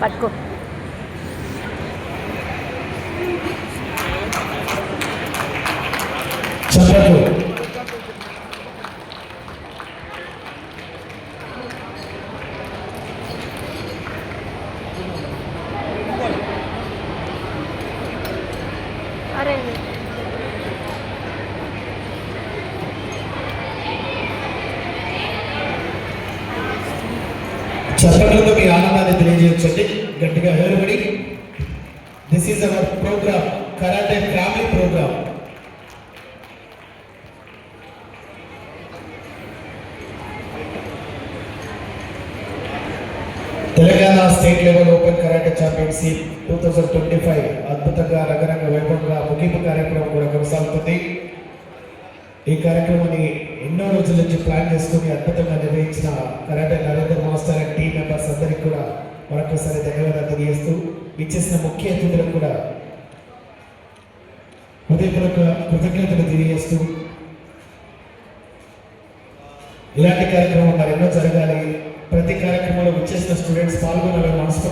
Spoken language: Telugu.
పట్టుకో. అరే చప్పట్లతో మీ ఆనందాన్ని తెలియజేయచ్చండి గట్టిగా. Everybody, this is our programme, karate family programme. Telangana state level open karate championship 2025 అద్భుతంగా రంగరంగ వైభవంగా ముగింపు కార్యక్రమం కూడా కొనసాగుతుంది. ఈ కార్యక్రమాన్ని ఎన్నో రోజుల నుంచి ప్లాన్ చేసుకుని అద్భుతంగా నిర్వహించిన karate Narendra master and team members అందరికీ కూడా మరొకసారి ధన్యవాదాలు తెలియజేస్తూ, ఇచ్చేసిన ముఖ్య అతిథులకు కూడా హృదయపూర్వక కృతజ్ఞతలు తెలియజేస్తూ, ఇలాంటి కార్యక్రమం మరెన్నో జరగాలి, ప్రతి కార్యక్రమంలో వచ్చేసిన స్టూడెంట్స్ పాల్గొనాలని మనస్ఫూర్తి